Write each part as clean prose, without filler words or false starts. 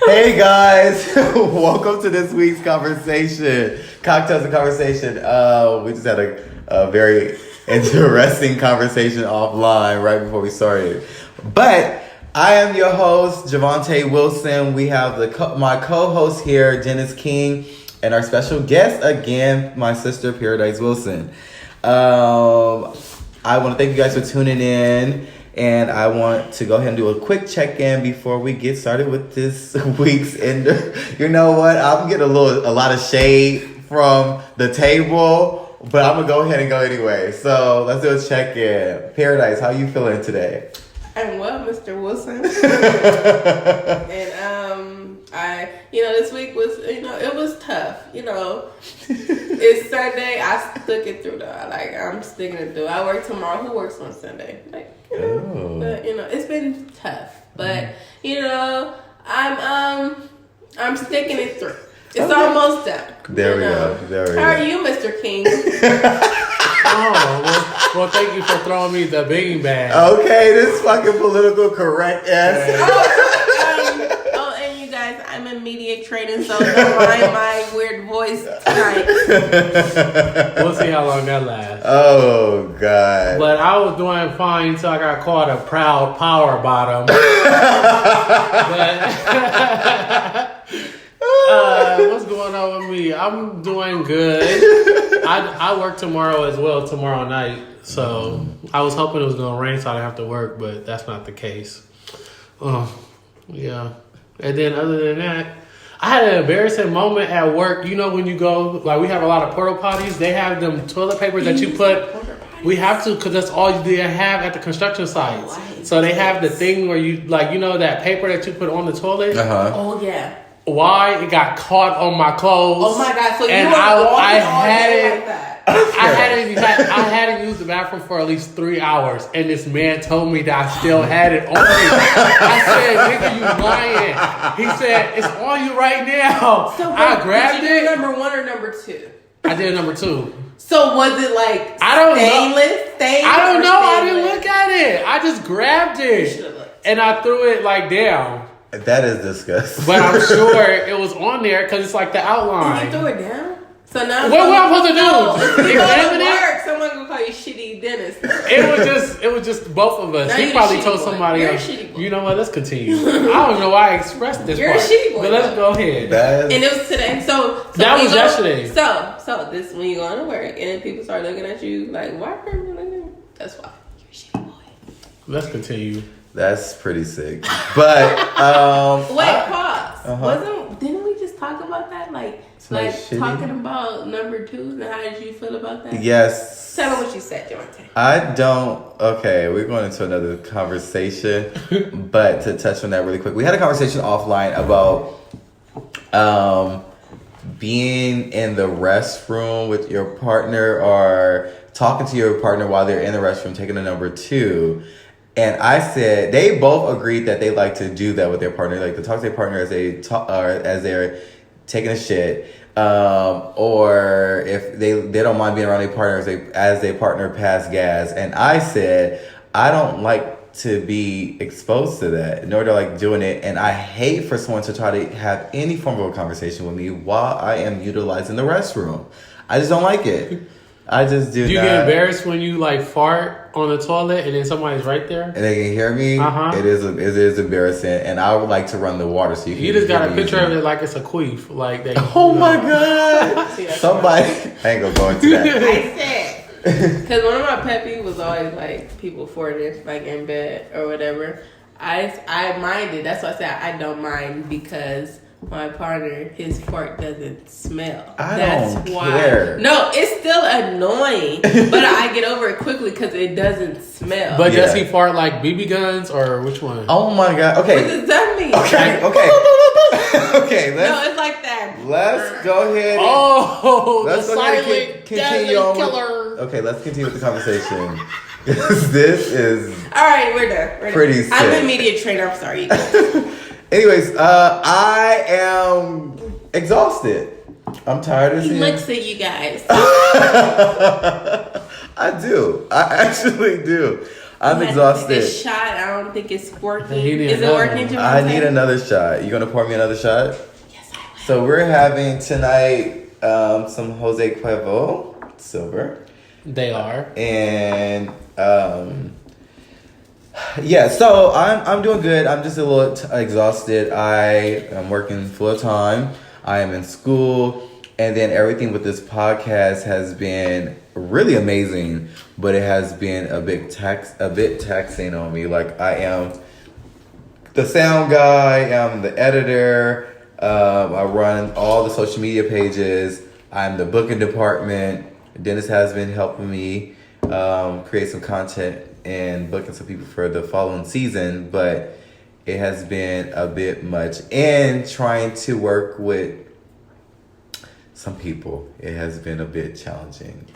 Hey guys, welcome to this week's conversation, Cocktails and Conversation. We just had a very interesting conversation offline right before we started. But I am your host, Javante Wilson. We have my co-host here, Dennis King, and our special guest again, my sister, Paradise Wilson. I want to thank you guys for tuning in. And I want to go ahead and do a quick check-in before we get started with this week's ender. You know what? I'm getting a lot of shade from the table, but I'm gonna go ahead and go anyway. So let's do a check-in. Paradise, how you feeling today? I'm well, Mr. Wilson. And this week was, it was tough. It's Sunday. I stuck it through though. I'm sticking it through. I work tomorrow. Who works on Sunday? But it's been tough. But I'm sticking it through. It's almost done. There we go. How are you, Mr. King? Well, thank you for throwing me the bean bag. Okay, this fucking political correct ass. And you guys, I'm in media training, so don't mind my weird voice tonight. We'll see how long that lasts. Oh, God. But I was doing fine until I got called a proud power bottom. What's going on with me? I'm doing good. I work tomorrow as well, tomorrow night. So I was hoping it was going to rain so I didn't have to work, but that's not the case. Yeah. And then other than that, I had an embarrassing moment at work. When you go, like we have a lot of porta potties, they have them toilet papers that you put. We have to, because that's all they have at the construction sites. So they have the thing where you, that paper that you put on the toilet. Uh-huh. Oh, yeah. Why it got caught on my clothes? Oh my God! So you and were walking I all had day it. like that. I hadn't used the bathroom for at least 3 hours, and this man told me that I still had it on me. I said, "Nigga, you lying?" He said, "It's on you right now." So I grabbed did you do it. number 1 or number 2? I did number 2. So was it like I don't stainless? I don't know. I didn't look at it. I just grabbed it and I threw it down. That is disgusting. But I'm sure it was on there because it's like the outline. You threw it down? So now What am I supposed to do? If you go Examine to it? work, someone gonna call you shitty dentist. It was just both of us. Now He you're probably a told shitty boy. somebody You're a else. shitty boy. You know what? Let's continue. I don't know why I expressed this You're part. a shitty boy, But let's though. go ahead. And it was today. So That when was you go- yesterday. So this when you go to work and then people start looking at you like, why are you looking at me? That's why you're a shitty boy. Let's continue. That's pretty sick. But Pause. Didn't we just talk about that? shitty? Talking about number 2 and how did you feel about that? yes. Tell me what you said, Javante. Okay, we're going into another conversation. But to touch on that really quick, we had a conversation offline about being in the restroom with your partner or talking to your partner while they're in the restroom taking a number 2. And I said they both agreed that they like to do that with their partner, like to talk to their partner as they talk or as they're taking a shit, or if they don't mind being around their partner as their partner pass gas. And I said I don't like to be exposed to that, nor do I like doing it. And I hate for someone to try to have any form of a conversation with me while I am utilizing the restroom. I just don't like it. I just do. Do you not. get embarrassed when you fart on the toilet and then somebody's right there? And they can hear me. Uh-huh. It is embarrassing, and I would like to run the water so you can. You just got a hear me picture easily. of it like it's a queef, like they. Oh my god! See, that's Somebody, I ain't gonna go into that. I said. Because one of my pet peeves was always people farting in bed or whatever. I minded. That's why I said I don't mind because my partner, his fart doesn't smell. That's don't care. No, it's still annoying, but I get over it quickly because it doesn't smell. But does he fart like BB guns or which one? Oh my god! Okay. What does that mean? Okay. Okay. No, it's like that. Let's go ahead. The silent deadly killer. Okay, let's continue with the conversation. This is all right. We're done. Pretty sick. I'm a media trainer. I'm sorry. Anyways, I am exhausted. I'm tired of He seeing. looks at you guys. I do. I actually do. I'm This exhausted. shot, I don't think it's working. He need Is it another working, one. I Javante? need another shot. You gonna pour me another shot? Yes, I will. So we're having tonight some Jose Cuervo silver, They are. and yeah. So I'm doing good. I'm just a little exhausted. I am working full time. I am in school, and then everything with this podcast has been really amazing, but it has been a bit taxing on me. Like I am the sound guy, I'm the editor, I run all the social media pages, I'm the booking department. Dennis has been helping me create some content and booking some people for the following season, but it has been a bit much. And trying to work with some people, it has been a bit challenging.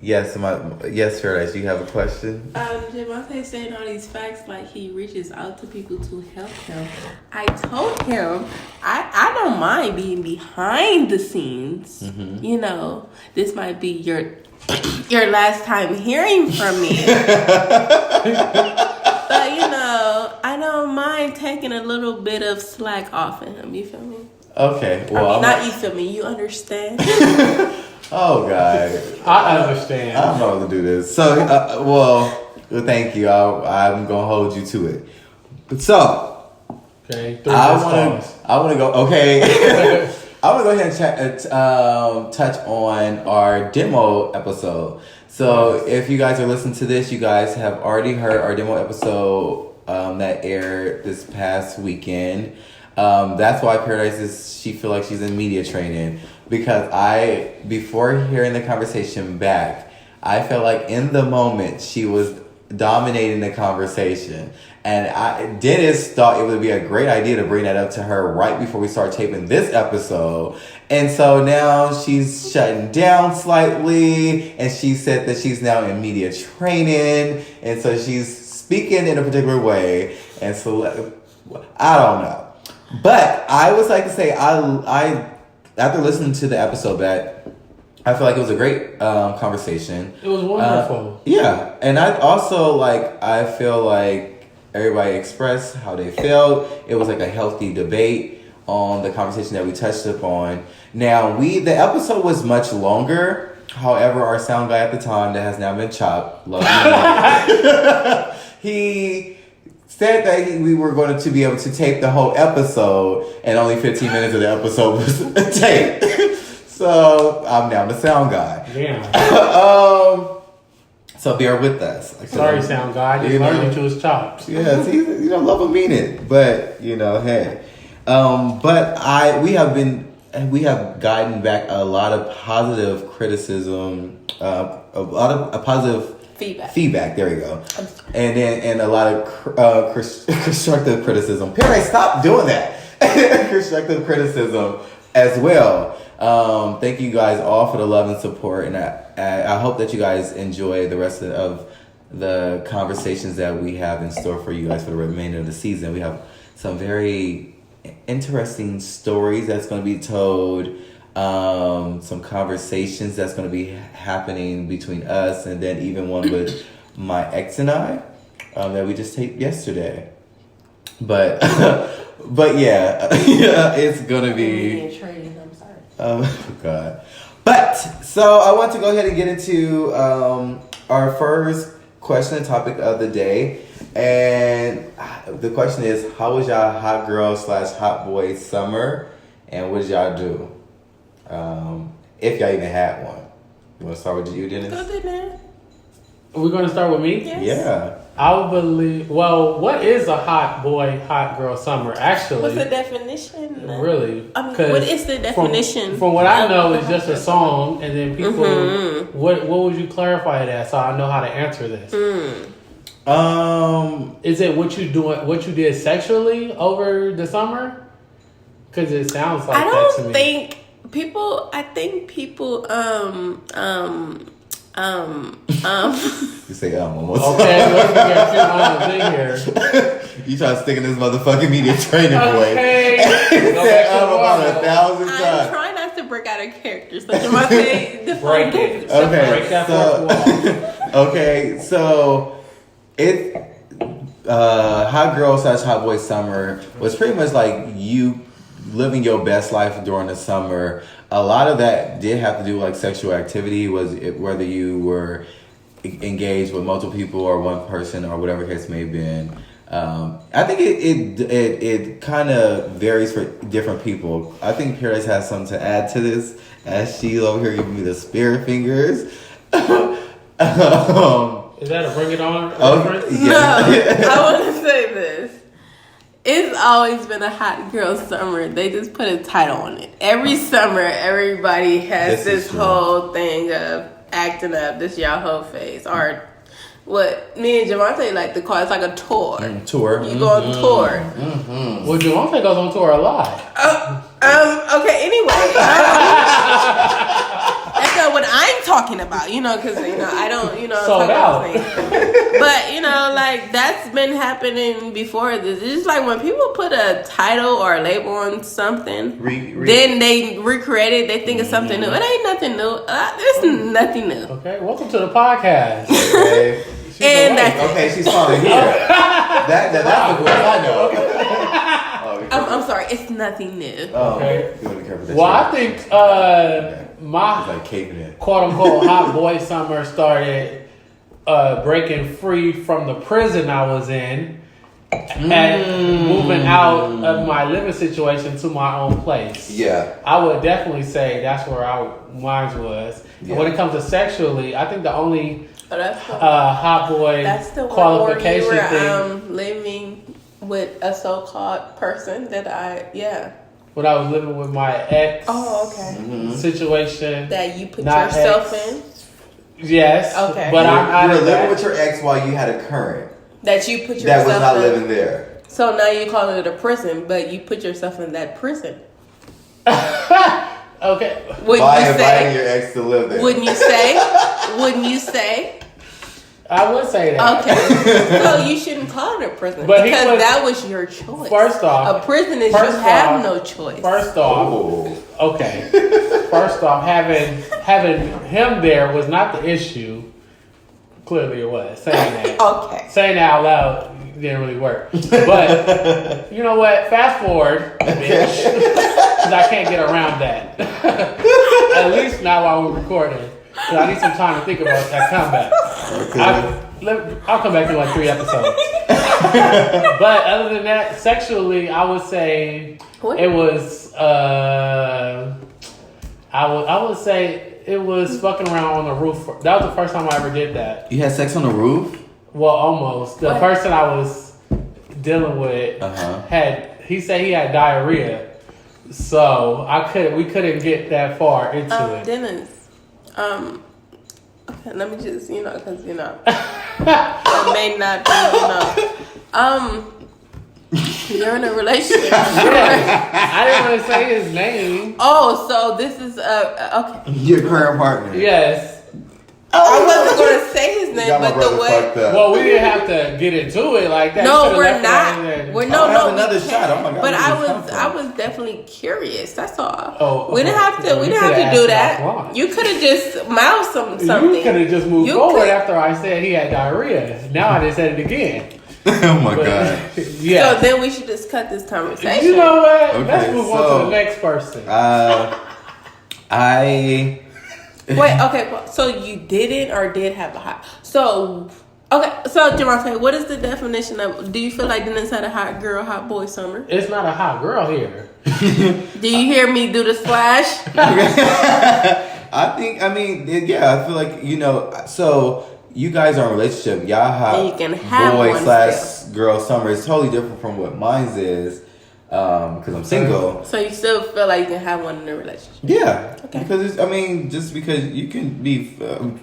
Yes, Paradise, you have a question? Javante saying all these facts like he reaches out to people to help him. I told him I don't mind being behind the scenes. Mm-hmm. You know, this might be your last time hearing from me. But you know, I don't mind taking a little bit of slack off of him. You feel me? Okay, I well, mean, not you feel me. You understand? oh God. I understand. I don't know how to do this. So, well, thank you. I'm gonna hold you to it. But so, Okay. I want to go. Okay, I want to go ahead and touch on our demo episode. So, if you guys are listening to this, you guys have already heard our demo episode that aired this past weekend. That's why she feel like she's in media training, because before hearing the conversation back, I felt like in the moment she was dominating the conversation, and Dennis thought it would be a great idea to bring that up to her right before we start taping this episode. And so now she's shutting down slightly, and she said that she's now in media training, and so she's speaking in a particular way, and so I don't know. But I would like to say, I after listening to the episode back, I feel like it was a great conversation. It was wonderful. Yeah, and I feel like everybody expressed how they felt. It was like a healthy debate on the conversation that we touched upon. Now the episode was much longer. However, our sound guy at the time that has now been chopped, love you, he said that we were going to be able to tape the whole episode, and only 15 minutes of the episode was taped. So I'm now the sound guy. Yeah. So bear with us. Sorry, sound guy. I just learned that you was chopped. Yeah, see, love and mean it, but hey. But we have gotten back a lot of positive criticism, a lot of positive feedback. There we go. And a lot of constructive criticism. Perry, stop doing that. Constructive criticism as well. Thank you guys all for the love and support, and I hope that you guys enjoy the rest of the conversations that we have in store for you guys for the remainder of the season. We have some very interesting stories that's going to be told, some conversations that's going to be happening between us, and then even one with my ex and I that we just taped yesterday. But yeah, it's going to be oh God. But so I want to go ahead and get into our first question and topic of the day. And the question is, how was y'all hot girl / hot boy summer? And what did y'all do? If y'all even had one. You want to start with you, Dennis? We're going to start with me? Yes. Yeah. I believe. Well, what is a hot boy, hot girl summer? Actually, What's the definition? Really? I mean, what is the definition? From what I know, it's just a song, and then people. Mm-hmm. What would you clarify it as, so I know how to answer this? Is it what you did sexually over the summer? Because it sounds like that to me. I think people You say one more time. Okay, let's get a few lines in here. You try to stick in this motherfucking media training boy. Okay. Said about 1,000 I'm times. trying not to break out of character. So Javante, Break it. Okay, Break that fourth wall. Okay, so it hot girl / hot boy summer was pretty much like you living your best life during the summer. A lot of that did have to do with like sexual activity, whether you were engaged with multiple people or one person or whatever case may have been. I think it kind of varies for different people. I think Paradise has something to add to this, as she's over here giving me the spirit fingers. Is that a bring it on reference? No, I want to say this. It's always been a hot girl summer. They just put a title on it. Every summer, everybody has this whole thing of acting up, this y'all whole phase. Or what me and Javante like to call it's like a tour. Tour. You go on tour. Mm-hmm. Well, Javante goes on tour a lot. Okay, anyway. That's not what I'm talking about, because, I don't, Sold talk about out. things. But, like, that's been happening before this. It's just like when people put a title or a label on something, then they recreate it, they think it's something new. It ain't nothing new. There's nothing new. Okay, welcome to the podcast. Okay. She's finally here. That's the voice I know. I'm sorry, it's nothing new. Okay. Well, Well, I think my like caving in. quote unquote hot boy summer started breaking free from the prison I was in and moving out of my living situation to my own place. Yeah. I would definitely say that's where mine was. Yeah. And when it comes to sexually, I think the only That's the hot boy qualification one where you thing were living with a so-called person that when I was living with my ex situation. that you put Not yourself ex. in. Yes. Okay. But I'm you out were of living that. with your ex while you had a current That you put yourself that was not in. living there. So now you call it a prison, but you put yourself in that prison. Okay. Wouldn't By you inviting say? your ex to live there. Wouldn't you say? Wouldn't you say? I would say that. Okay. So you shouldn't call it a prison But because he was- that was your choice. First off- a prison is you first have off- no choice. First off, Oh. okay. First off, having him there was not the issue. Clearly, it was saying that. Okay. Saying that out loud didn't really work. But you know what? Fast forward, bitch, because I can't get around that. At least not while we're recording. Because I need some time to think about that comeback. I'll come back in like 3 episodes. But other than that, sexually, I would say it was. I would say it was fucking around on the roof. That was the first time I ever did that. You had sex on the roof? Well, almost. The person I was dealing with he said he had diarrhea, so we couldn't get that far into it. Dennis, okay, let me just, because, it may not be, you're in a relationship. I didn't want to say his name. Oh, so this is, okay. Your current partner? Yes. I wasn't going to say his name, Got my but the brother way. fucked up. Well, we didn't have to get into it like that. No, You we're could've left not. it right there. We're I'll no, have we another can't. shot. Oh my God, But where did this come I from? was definitely curious. That's all. Oh, we didn't have to. well, We you didn't have could've to do asked that. offline. You could have just mouthed something. You could have just moved You forward could- after I said he had diarrhea. Now I just said it again. Oh my But- God. Yeah. So then we should just cut this conversation. You know what? Okay, Let's move on so- to the next person. Wait. Okay. Well, so you didn't or did have a hot? So okay. So Javante, what is the definition of? Do you feel like Dennis had a hot girl, hot boy summer? It's not a hot girl here. Do you hear me do the splash? I feel like, so you guys are in a relationship. Y'all have And you can have boy one / girl summer. It's totally different from what mine's is. Because I'm single. So you still feel like you can have one in a relationship? Yeah. Okay. Because just because you can be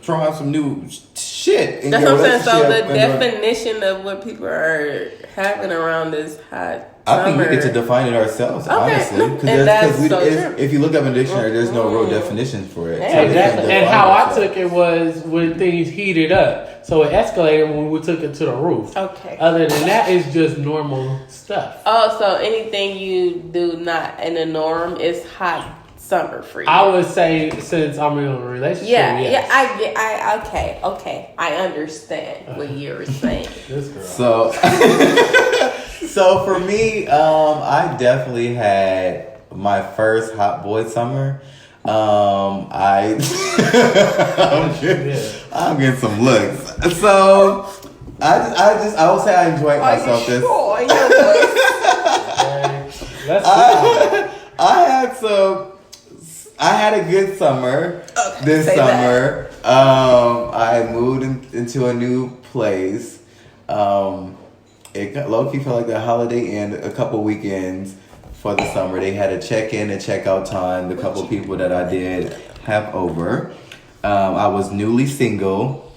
throwing out some new shit in That's your what I'm saying. So the relationship. definition of what people are having around this hot I think we summer. get to define it ourselves, Okay. honestly. And that's so true. If you look up in the dictionary, there's no real definition for it. Yeah. So we can Exactly. And define how I ourselves. took it was when things heated up. So it escalated when we took it to the roof. Okay. Other than that, it's just normal stuff. Oh, so anything you do not in the norm is hot summer for you? I would say since I'm in a relationship. Yes. Okay. I understand what you're saying. This girl. So, so for me, I definitely had my first hot boy summer. I'm getting some looks. So I will say I enjoyed myself this. Sure? I had a good summer this say summer. I moved into a new place. It low-key felt like the Holiday Inn a couple weekends for the summer. They had a check-in and check-out time. The couple people that I did have over. I was newly single.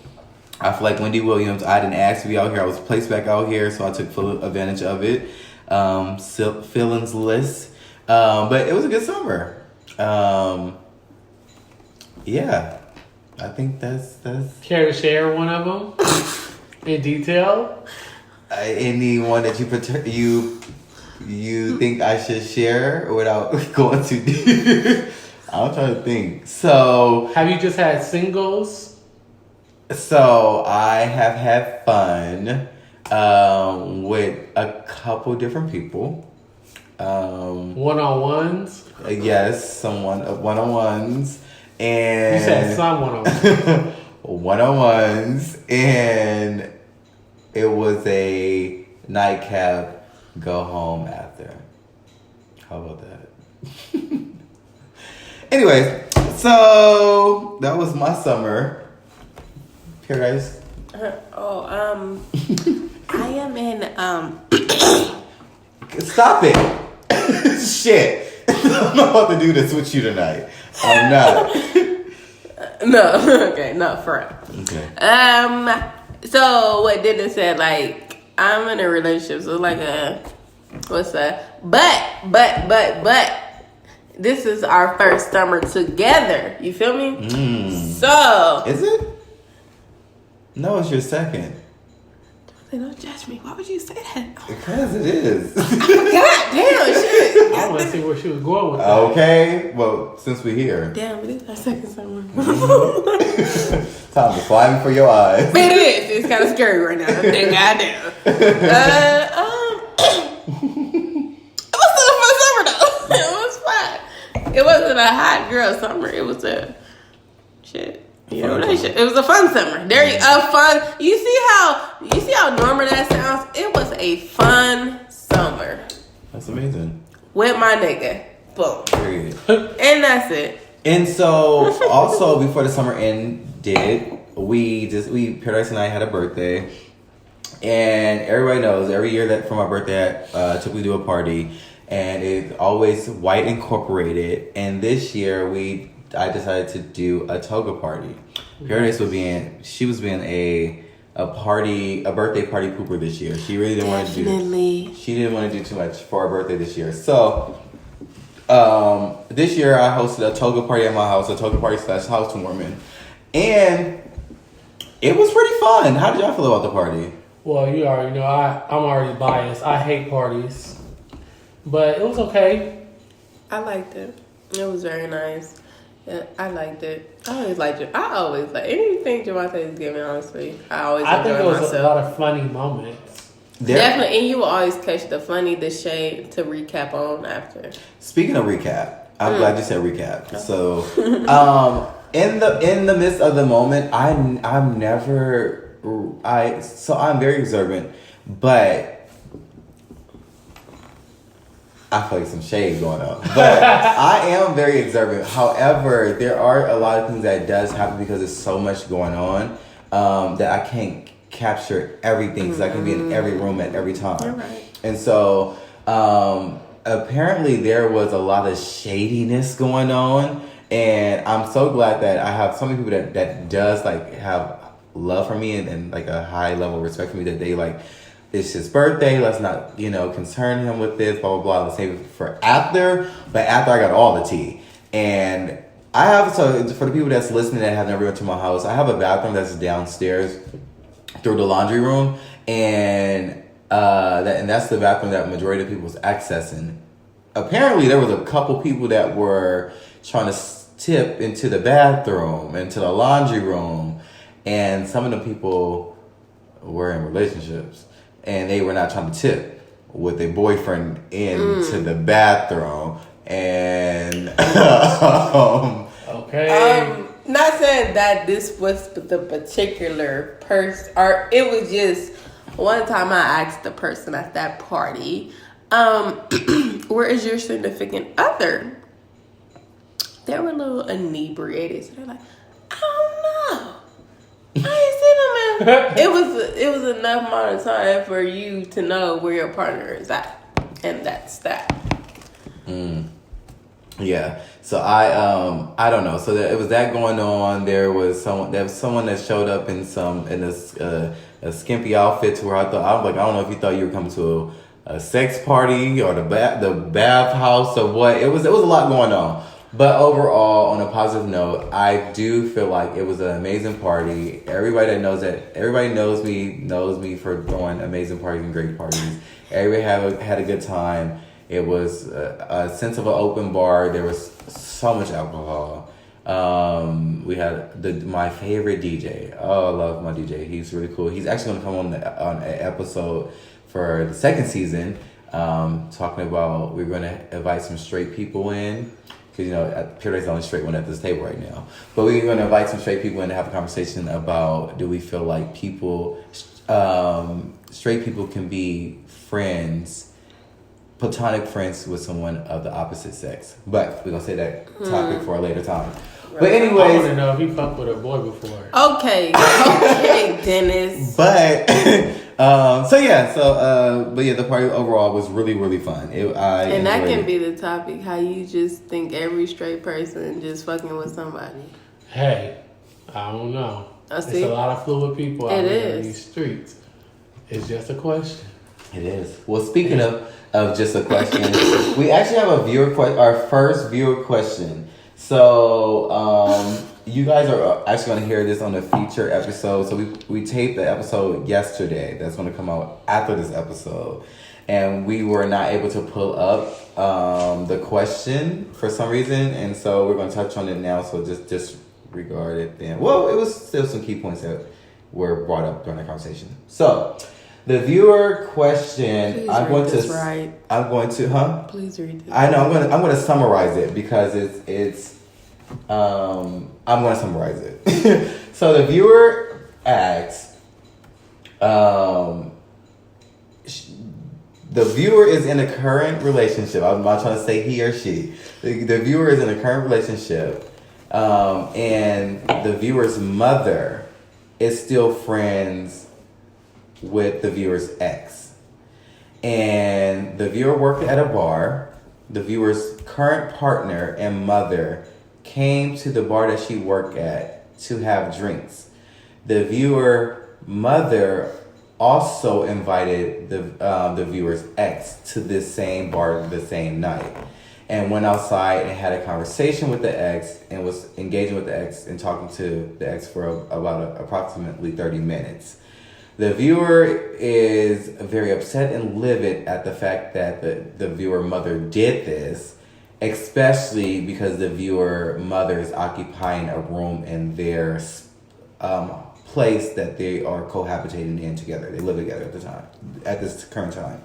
I feel like Wendy Williams. I didn't ask to be out here. I was placed back out here, so I took full advantage of it. Feelingless. But it was a good summer. Yeah, I think that's. Care to share one of them in detail? Anyone that you think I should share without going too deep? I'm trying to think. So, have you just had singles? So I have had fun with a couple different people. One-on-ones? Yes, one-on-ones. And you said some one-on-ones. One-on-ones. And it was a nightcap, go home after. How about that? Anyways, so that was my summer. Paradise. I am in Stop it. Shit. I'm not about to do this with you tonight. I'm not. No, okay, no, for real. Okay. So what Diddy said, like, I'm in a relationship, so like what's that? But this is our first summer together. You feel me? So is it? No, it's your second. Don't judge me. Why would you say that? Because it is. God damn, shit. I want to see where she was going with that. Okay, well, since we're here. Damn, it is our second summer. Time to fly for your eyes. It is. It's kind of scary right now. Goddamn. It was still a fun summer though. It was fun. It wasn't a hot girl summer. It was a shit. It was a fun summer. You see how normal that sounds? It was a fun summer. That's amazing. With my nigga. Boom. Period. And that's it. And so, also before the summer ended, Paradise and I had a birthday, and everybody knows every year that for my birthday, I typically do a party, and it's always white incorporated. And this year I decided to do a toga party. Paradise was being a birthday party pooper this year. She really didn't want to do. She didn't want to do too much for her birthday this year. So, this year I hosted a toga party at my house, a toga party / housewarming, and it was pretty fun. How did y'all feel about the party? Well, you already know I'm already biased. I hate parties, but it was okay. I liked it. It was very nice. Yeah, I liked it. I always like anything Javante is giving. Honestly, I think it was a lot of funny moments. Definitely, and you will always catch the funny, the shade to recap on after. Speaking of recap, I'm glad you said recap. So, in the midst of the moment, I'm very observant, but I feel like some shade going up. But I am very observant. However, there are a lot of things that does happen because there's so much going on that I can't capture everything because I can be in every room at every time. You're right. And so apparently there was a lot of shadiness going on. And I'm so glad that I have so many people that does like have love for me and like a high level of respect for me that they like, it's his birthday, let's not, concern him with this, blah, blah, blah. Let's save it for after. But after I got all the tea. And I have, so for the people that's listening that have never been to my house, I have a bathroom that's downstairs through the laundry room. And that's the bathroom that majority of people was accessing apparently there was a couple people that were trying to tip into the bathroom, into the laundry room, and some of the people were in relationships, and they were not trying to tip with their boyfriend into the bathroom, and okay. Not saying that this was the particular person, or it was just one time I asked the person at that party, where is your significant other? They were a little inebriated, so they're like, I don't know. I ain't seen him in. It was enough amount of time for you to know where your partner is at, and that's that. Yeah. So I don't know. So it was that going on. There was someone that showed up in a skimpy outfit to where I was like, I don't know if you thought you were coming to a sex party or the bath house or what. It was a lot going on. But overall, on a positive note, I do feel like it was an amazing party. Everybody knows me for throwing amazing parties and great parties. Everybody had a good time. It was a sense of an open bar. There was so much alcohol. We had my favorite DJ. Oh, I love my DJ. He's really cool. He's actually going to come on an episode for the second season, talking about we're going to invite some straight people in. Because, Pure's the only straight one at this table right now. But we're going to invite some straight people in to have a conversation about, do we feel like straight people can be friends, platonic friends with someone of the opposite sex. But we're going to say that topic for a later time. Right. But anyways, I want to know if he fucked with a boy before. Okay, Dennis. But the party overall was really, really fun. And that can be the topic, how you just think every straight person just fucking with somebody. Hey, I don't know. It's a lot of fluid people out there in these streets. It's just a question. It is. Well, speaking of just a question, we actually have our first viewer question. So, you guys are actually going to hear this on a feature episode. So we taped the episode yesterday. That's going to come out after this episode. And we were not able to pull up the question for some reason. And so we're going to touch on it now. So just disregard it then. Well, it was still some key points that were brought up during the conversation. So the viewer question, Please I'm going this to, right. I'm going to, Please read this. I know, I'm going to summarize it because I'm going to summarize it. So the viewer asks, the viewer is in a current relationship. I'm not trying to say he or she. The viewer is in a current relationship, and the viewer's mother is still friends with the viewer's ex. And the viewer worked at a bar. The viewer's current partner and mother came to the bar that she worked at to have drinks. The viewer mother also invited the viewer's ex to this same bar the same night, and went outside and had a conversation with the ex and was engaging with the ex and talking to the ex for about approximately 30 minutes. The viewer is very upset and livid at the fact that the viewer mother did this, especially because the viewer mother is occupying a room in their place that they are cohabitating in together. They live together at this current time.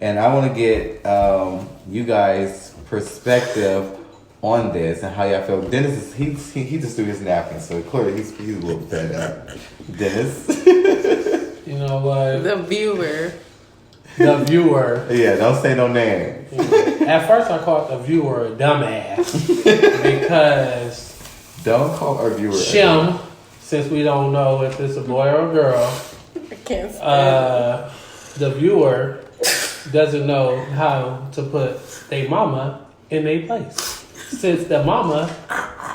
And I want to get you guys' perspective on this and how y'all feel. Dennis he just threw his napkin, so clearly he's a little fed up. Dennis. You know what? The viewer. Yeah, don't say no name. At first, I called the viewer a dumbass because don't call our viewer Shem, since we don't know if it's a boy or a girl. I can't stand the viewer doesn't know how to put their mama in their place, since the mama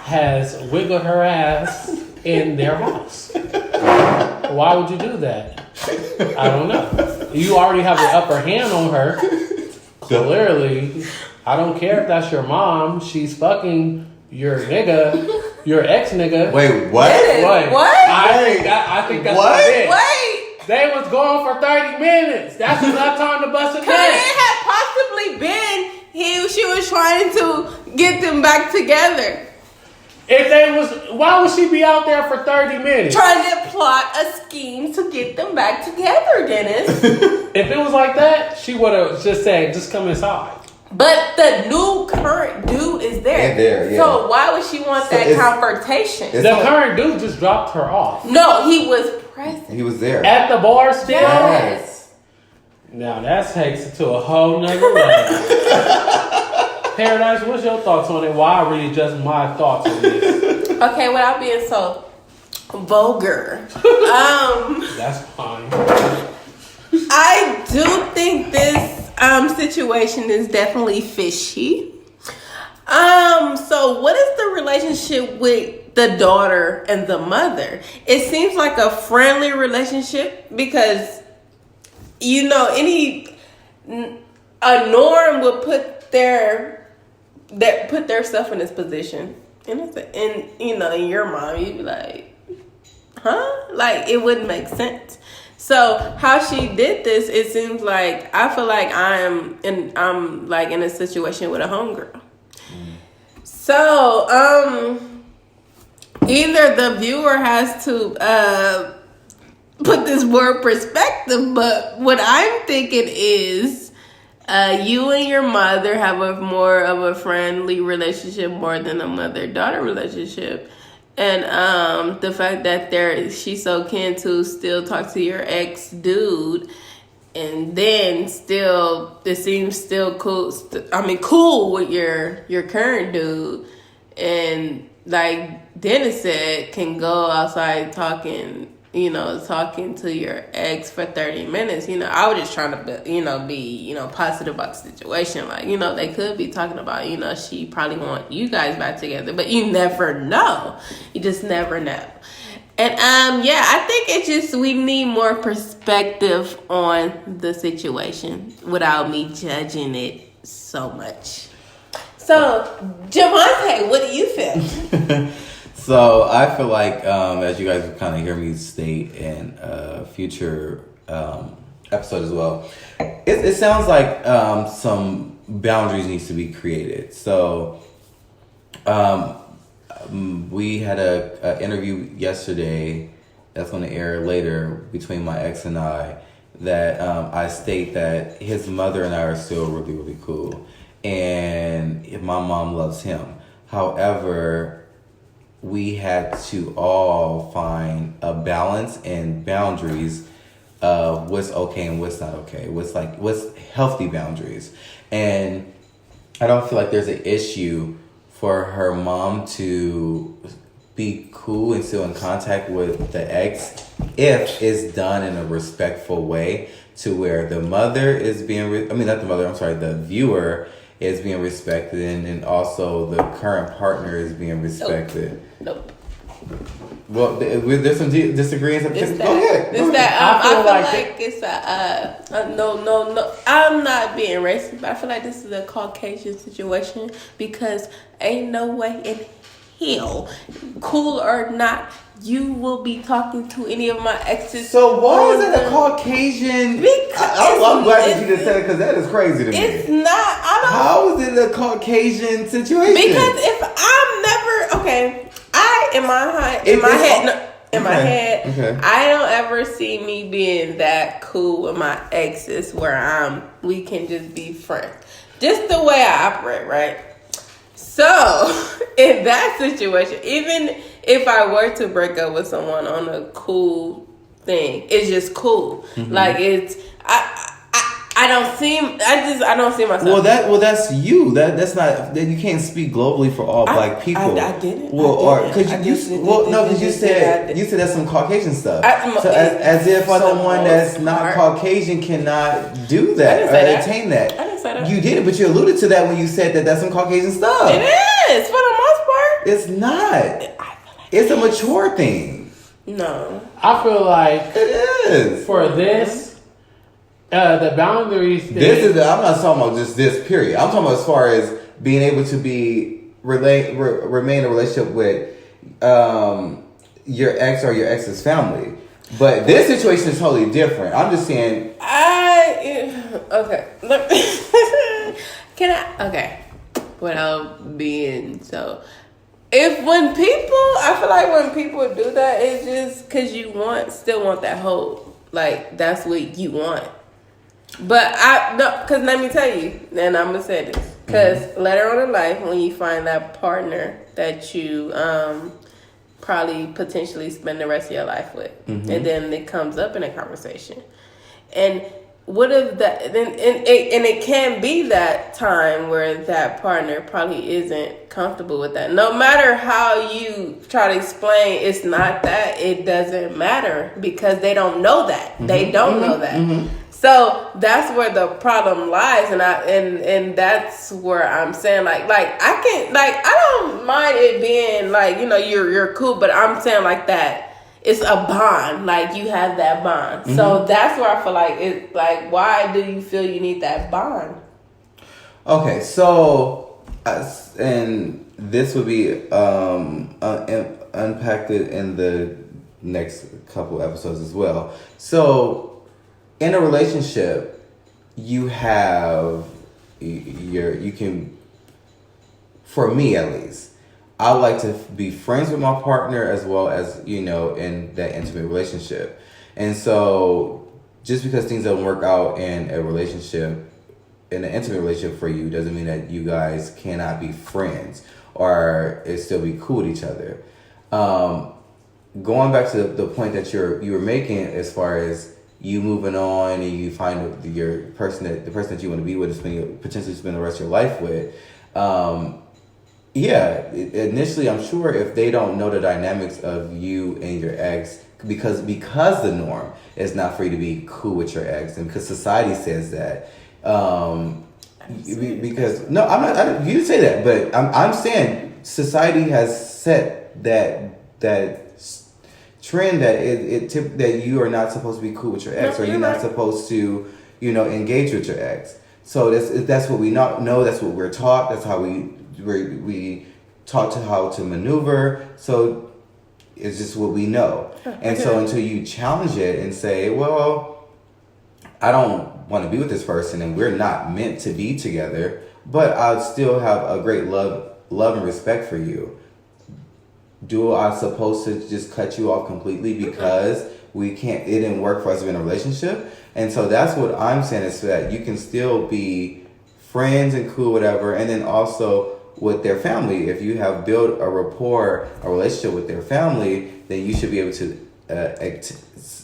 has wiggled her ass in their house. Why would you do that? I don't know. You already have the upper hand on her. Clearly, I don't care if that's your mom. She's fucking your nigga, your ex nigga. Wait, what? What? I think that's what it is. Wait. They was going for 30 minutes. That's enough time to bust a Could nut. it have possibly been he was trying to get them back together. If they was, why would she be out there for 30 minutes? Trying to plot a scheme to get them back together, Dennis. If it was like that, she would have just said, just come inside. But the new current dude is there. They're there, yeah. So why would she want So that it's- confrontation? it's- The current dude just dropped her off. No, he was present. He was there. At the bar still? Yes. Now that takes it to a whole nother level. Paradise, what's your thoughts on it? Why really just my thoughts on this? Okay, without being so vulgar. That's fine. I do think this situation is definitely fishy. So what is the relationship with the daughter and the mother? It seems like a friendly relationship because a norm would put their stuff in this position. And in your mind, you'd be like, huh? Like, it wouldn't make sense. So how she did this, it seems like I feel like I'm like in a situation with a homegirl. So either the viewer has to put this more perspective, but what I'm thinking is you and your mother have a more of a friendly relationship more than a mother-daughter relationship. And the fact that she's so kin to still talk to your ex dude, and then still it seems still cool. Cool with your current dude, and like Dennis said, can go outside talking to your ex for 30 minutes. I was just trying to be positive about the situation. Like, they could be talking about, she probably want you guys back together, but you never know. You just never know. And I think it's just we need more perspective on the situation without me judging it so much. So, Javante, what do you feel? So I feel like, as you guys kind of hear me state in a future episode as well, it sounds like some boundaries needs to be created. So we had a interview yesterday that's going to air later between my ex and I that I state that his mother and I are still really, really cool. And my mom loves him. However, we had to all find a balance and boundaries of what's okay and what's not okay. What's healthy boundaries. And I don't feel like there's an issue for her mom to be cool and still in contact with the ex if it's done in a respectful way to where the mother is being, the viewer is being respected, and also the current partner is being respected. Nope. Well, there's some disagreements. Go ahead. I feel like it's no. I'm not being racist, but I feel like this is a Caucasian situation because ain't no way in hell, cool or not, you will be talking to any of my exes. So why is it a Caucasian? I'm glad that you just said it because that is crazy to me. It's not. How is it a Caucasian situation? Because if I'm never in my head, I don't ever see me being that cool with my exes where we can just be friends. Just the way I operate, right? So, in that situation, even if I were to break up with someone on a cool thing, it's just cool. Mm-hmm. Like I don't see myself. Well, that's you. That's not. You can't speak globally for all black people. I didn't. Because you said that's some Caucasian stuff. As if someone that's not Caucasian cannot do that or attain that. I didn't say that. You did it, but you alluded to that when you said that that's some Caucasian stuff. It is for the most part. It's not. It's a mature thing. No, I feel like it is for this. The boundaries. I'm not talking about just this period. I'm talking about as far as being able to remain in a relationship with your ex or your ex's family. But this situation is totally different. I'm just saying. Okay. Okay. without being so. I feel like when people do that, it's just because you still want that hold. Like, that's what you want. But because let me tell you, and I'm going to say this. Because later on in life, when you find that partner that you probably potentially spend the rest of your life with, and then it comes up in a conversation. And what if that, then, and it can be that time where that partner probably isn't comfortable with that. No matter how you try to explain it's not that, it doesn't matter because they don't know that. They don't know that. So that's where the problem lies, and that's where I'm saying like I don't mind it being like, you know, you're cool, but I'm saying like that. It's a bond, like you have that bond. So that's where I feel like it's like, why do you feel you need that bond? Okay, so and this would be unpacked in the next couple episodes as well. So in a relationship, you can, for me at least, I like to be friends with my partner as well as, you know, in that intimate relationship. And so just because things don't work out in a relationship, in an intimate relationship for you, doesn't mean that you guys cannot be friends or it still be cool with each other. Going back to the point that you were making as far as you moving on and you find the person that you want to be with is potentially spend the rest of your life with. Initially, I'm sure if they don't know the dynamics of you and your ex, because the norm is not for you to be cool with your ex, and because society says that. Because no, I'm not. You didn't say that, but I'm saying society has set that trend that that you are not supposed to be cool with your ex, or you're not supposed to, you know, engage with your ex. So that's what we know. That's what we're taught. That's how we taught to how to maneuver. So it's just what we know. And so until you challenge it and say, well, I don't want to be with this person and we're not meant to be together, but I still have a great love and respect for you. Do I supposed to just cut you off completely because it didn't work for us to be in a relationship? And so that's what I'm saying, is so that you can still be friends and cool, whatever, and then also with their family. If you have built a rapport, a relationship with their family, then you should be able to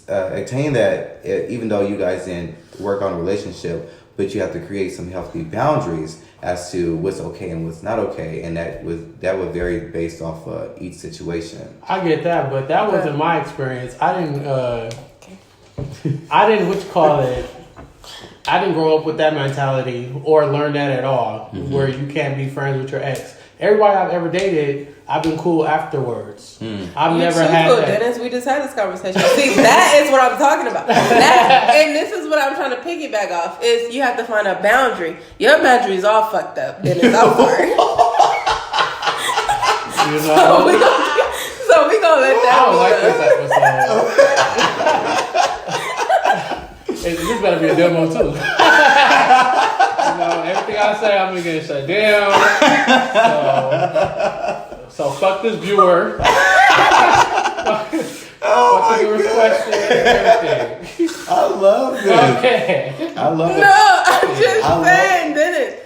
attain that, even though you guys didn't work on a relationship, but you have to create some healthy boundaries as to what's okay and what's not okay, and that would vary based off each situation. I get that, but that wasn't my experience. I didn't I didn't grow up with that mentality or learn that at all, where you can't be friends with your ex. Everybody I've ever dated, I've been cool afterwards. I've never had cool, that. Dennis. We just had this conversation. See, that is what I'm talking about. And this is what I'm trying to piggyback off, is you have to find a boundary. Your boundary is all fucked up, Dennis. I'm sorry. You know? So we gonna let that I don't be like us. this episode. This better be a demo too. You know, everything I say, I'm gonna get shut down. So fuck this viewer. Fuck the viewer's question and everything. I love this. Okay. I love it. No, I'm just saying, Dennis.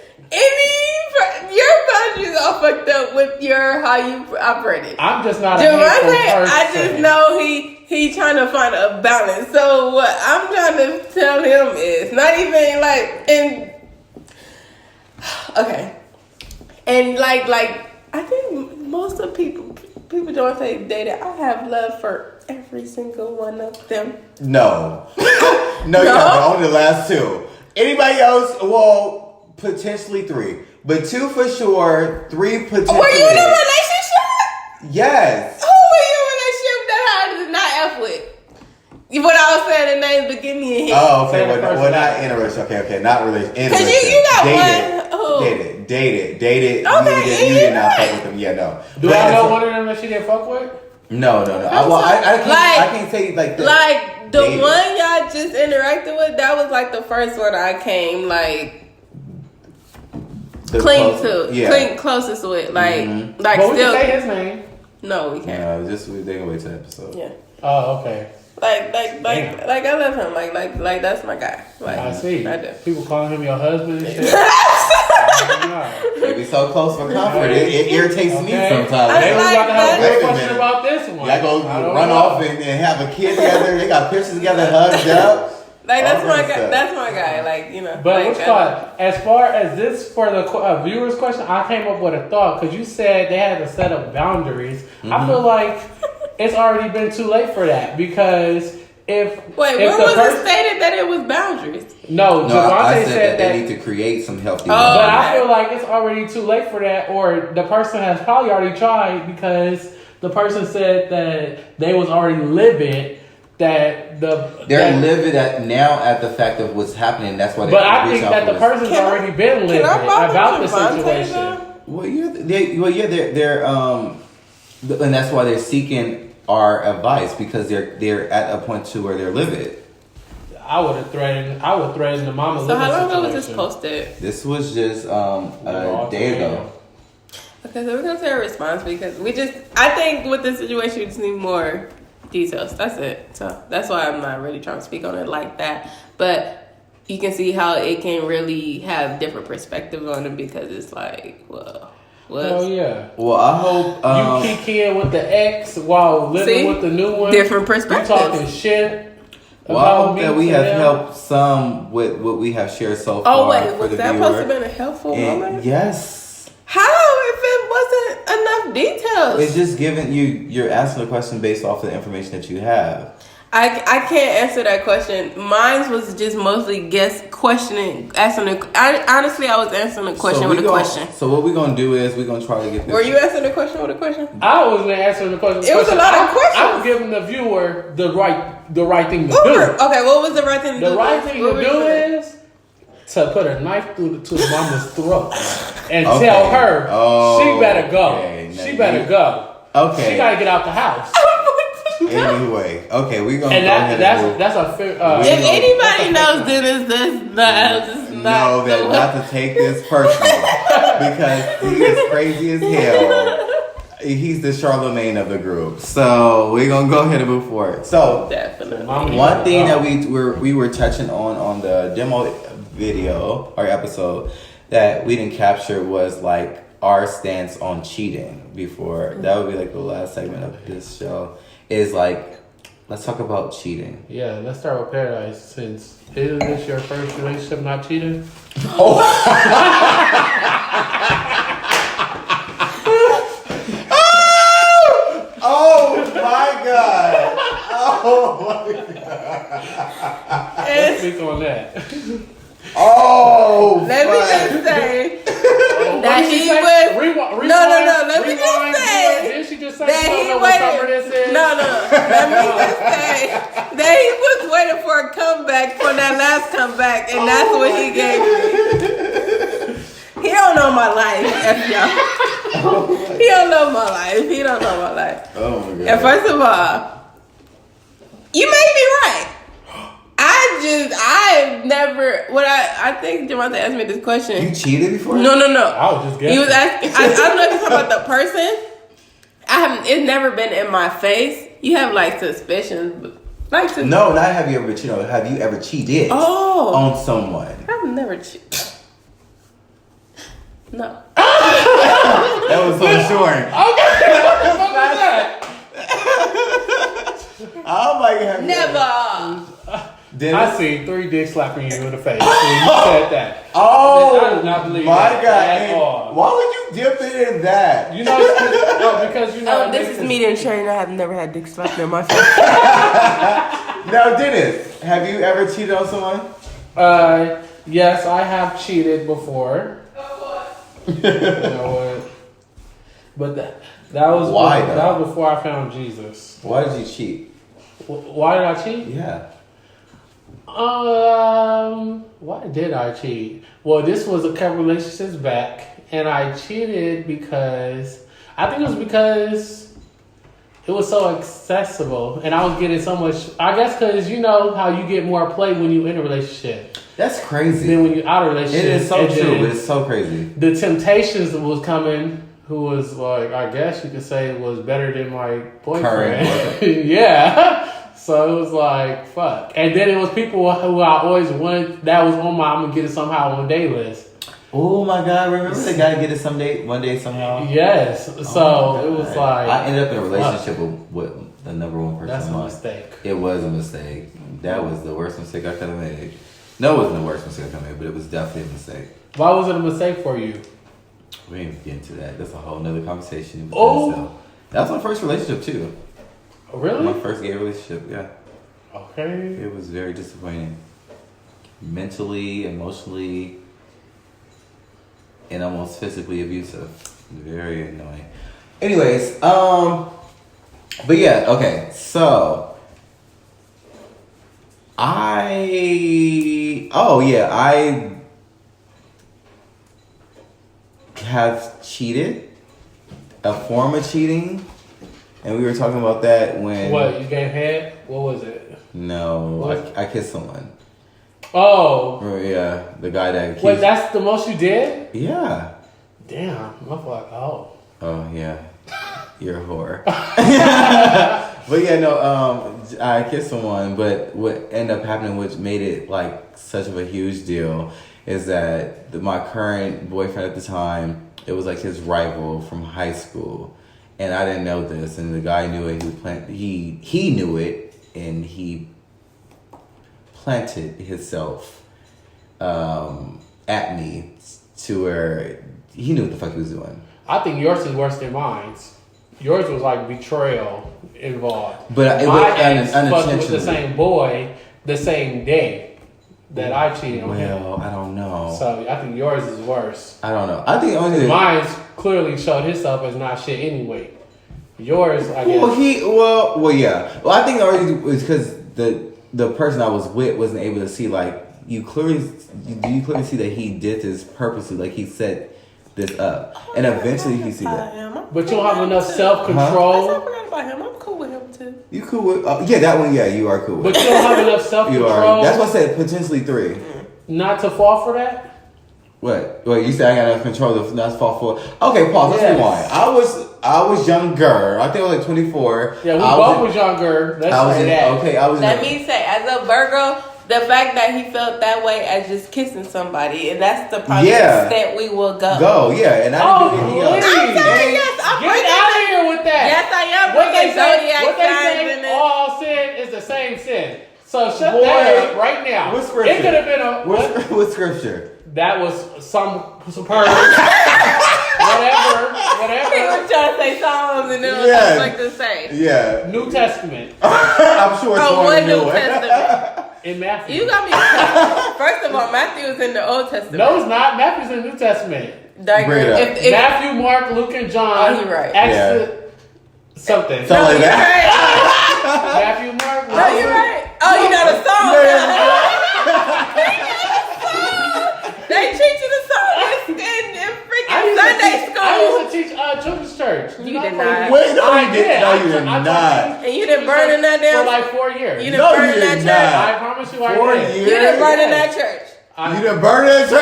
Your boundaries all fucked up with how you operated. I'm just not a Javante, hateful person. I just know he trying to find a balance. So what I'm trying to tell him is not even okay. And like I think most of people don't say dated. I have love for every single one of them. No. No, you haven't. Only the last two. Anybody else? Well, potentially 3. But 2 for sure, 3 potentially. Were you in a relationship? Yes. Who were you in a relationship that I did not F with? What I was saying, the names, but give me a hint. Oh, okay. We're not in a relationship. Okay. Not relationship. Because you got one. Who? Dated. Okay. You did not fuck with them. Yeah, no. Do I know one of them that she didn't fuck with? No. I can't say like that. Like the one y'all just interacted with, that was like the first one I came like cling to, cling closest with, like But we still. can say his name. No, we can't. No, just they can wait till the episode. Yeah. Oh, okay. Like I love him. Like that's my guy. Like I see. I do. People calling him your husband and shit. They be so close for comfort. It irritates me Okay. sometimes. They was about to have a Wait great a question minute. about this one. Y'all go I don't run know. off and have a kid together. They got pictures together, hugged up. Like that's All my that guy. stuff. That's my guy. Like But like, what's called, as far as this for the viewers' question, I came up with a thought because you said they had to set up boundaries. I feel like it's already been too late for that because if Wait, if where was it stated that it was boundaries? No, No, I Javante said that they need to create some healthy. Oh. But boundaries. I feel like it's already too late for that, or the person has probably already tried because the person said that they was already livid. That They're livid at the fact of what's happening. That's why. But I think that the person's Can I- already been livid Can I bother about the Javante, situation. though? They're and that's why they're seeking our advice because they're at a point to where they're livid. I would threaten the mama. So how long ago was situation. this posted? This was just a day ago. Okay, so we're gonna say a response because I think with this situation we just need more details. That's it. So that's why I'm not really trying to speak on it like that. But you can see how it can really have different perspectives on it because it's like, well, what? Oh yeah. Well, I hope You kick with the ex while living See? with the new one. Different You perspectives. talking shit. Well, I about hope me that we to have them. helped some with what we have shared so far. Oh wait, for was the that viewer. supposed to have been a helpful And moment? yes. How if it wasn't enough details? It's just giving you're asking a question based off of the information that you have. I can't answer that question. Mine was just mostly answering. Honestly, I was answering the question with a question. So what we're gonna do is we're gonna try to get this. Were you answering the question with a question? I wasn't answering the question. It was a lot of questions. I was giving the viewer the right thing to do. Okay, what was the right thing to do? The right thing What to were you do saying? is to put a knife to the mama's throat and Okay. tell her she better go. Okay. Now She better you- go. Okay. She gotta get out the house. Anyway, okay, we're gonna And go ahead that's and move. that's a fair. If that's anybody a knows fair- Dennis, that's not know that not to take this personal because he is crazy as hell. He's the Charlemagne of the group. So we're gonna go ahead and move forward. So definitely. Mama one thing that needs we were touching on the demo video or episode that we didn't capture was like our stance on cheating before. That would be like the last segment of this show. Is like, let's talk about cheating. Yeah, let's start with Paradise since isn't this your first relationship not cheating? Oh my god! Oh my god! Let's speak on that. Oh, Let me just say that he was. Rewind, No. Let me just say Did she just say that she don't he know what summer waited. this is? No. Let me just say that he was waiting for a comeback for that last comeback, and that's what he gave me. He don't know my life, F y'all. He don't know my life. He don't know my life. Oh my god! And first of all, you may be right. I've never. I think Javante asked me this question. You cheated before? No. I was just guessing. He was asking. I don't know if you're talking about the person. I haven't. It's never been in my face. You have like suspicions, but like No, not have you ever cheated. Have you ever cheated on someone? I've never cheated. No. That was so short. I'm like, have you Never. I seen 3 dicks slapping you in the face. So you said that. Oh, I do not believe my that God! at And all. why would you dip it in that? You know, because you know. Oh, this is me and Shane. I have never had dick slapped in my face. Now, Dennis, have you ever cheated on someone? Yes, I have cheated before. You know what? But that was Why, before, though? that was before I found Jesus. Why did you cheat? Why did I cheat? Yeah. Why did I cheat? Well, this was a couple relationships back, and I cheated because I think it was because It was so accessible, and I was getting so much. I guess because you know how you get more play when you in a relationship That's crazy. than when you out of a relationship. It is so And true, then but it's so crazy. The Temptations was coming, who was like, I guess you could say was better than my boyfriend. Current Yeah. So it was like, fuck. And then it was people who I always wanted, that was on my I'm gonna get it somehow one day list. Oh my God! Remember they gotta get it one day somehow. Yes. So Oh it my was God. like, I ended up in a relationship with the number one person. that's a in mine. mistake. It was a mistake. That was the worst mistake I could have made. No, it wasn't the worst mistake I could have made, but it was definitely a mistake. Why was it a mistake for you? We ain't get into that. That's a whole nother conversation. Oh. That was my first relationship too. Really? My first gay relationship. Yeah, Okay. it was very disappointing. Mentally, emotionally, and almost physically abusive. Very annoying. Anyways, but yeah, okay, so I have cheated, a form of cheating, and we were talking about that when What, you gave head? What was it? No, What? I kissed someone. Oh. Oh, yeah, the guy that accused. Wait, that's the most you did? Yeah. Damn. I'm like, oh. Oh yeah, you're a whore. But yeah, no. I kissed someone, but what ended up happening, which made it like such of a huge deal, is that my current boyfriend at the time, it was like his rival from high school, and I didn't know this, and the guy knew it. He knew it, and he planted himself at me to where he knew what the fuck he was doing. I think yours is worse than mine. Yours was like betrayal involved. But it My was ex fucked with the unintentionally. same boy the same day that I cheated on him. Well, I don't know. So I think yours is worse. I don't know. I think the only thing. Mine clearly showed himself as not shit anyway. Yours, I guess. Well, yeah. Well, I think the only was because the person I was with wasn't able to see, like, you clearly see that he did this purposely, like he set this up, and eventually he see that. But you don't have enough I self-control. forgot about him. I'm cool with him too. You cool with? Yeah, that one. Yeah, you are cool with. But you don't have enough You self-control are. That's why I said potentially 3. not to fall for that. What? Wait, you said I got enough control to not fall for? Okay, pause. Let's Yes. rewind. I was younger. I think I was like 24. Yeah, we I both was younger. Let's I was say in, that. okay. I was. Let me say, as a Virgo, the fact that he felt that way as just kissing somebody, and that's the probably Yeah. extent we will go. Go, yeah, and I Oh, didn't do anything else. please. I'm sorry, yes, I'm Get bringing out of here with that. Yes, I am What they bringing say, zodiac what they signs say, in it. all sin is the same sin. So shut Boy, that up right now. what scripture? It could have been a what? What scripture? That was some superb. whatever. He was trying to say Psalms and then was Yes. like to say. Yeah, New Testament I'm sure it's Oh, one what new New one. Testament? in Matthew. You got me. First of all, Matthew is in the Old Testament. No, it's not. Matthew's in the New Testament. Like, Bring it up. if, Matthew, Mark, Luke, and John. Oh, you right. Acts something. Something like you're that. right. Matthew, Mark. No, you're right. Oh, you got a song. They teach you the song in freaking Sunday school. I used to teach children's church. You did not. Wait, no, I you did. No, you did I not. And you didn't burn in that for damn. like 4 years. You I didn't No, burn you in that did church. not. promise you, I 4 did. years. You didn't burn in Yes. that church. You didn't burn it, I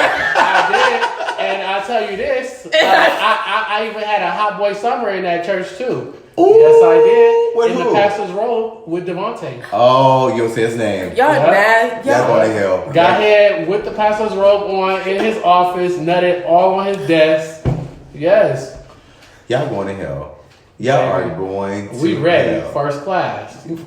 did, and I'll tell you this: I even had a hot boy summer in that church too. Ooh, Yes, I did. with in who? the pastor's robe with Devontae. Oh, you'll say his name. Y'all Yeah. mad. Y'all going to Y'all. hell. Got here with the pastor's robe on in his office, nutted all on his desk. Yes, Y'all going to hell. Y'all are going to we ready, hell. first class. Y'all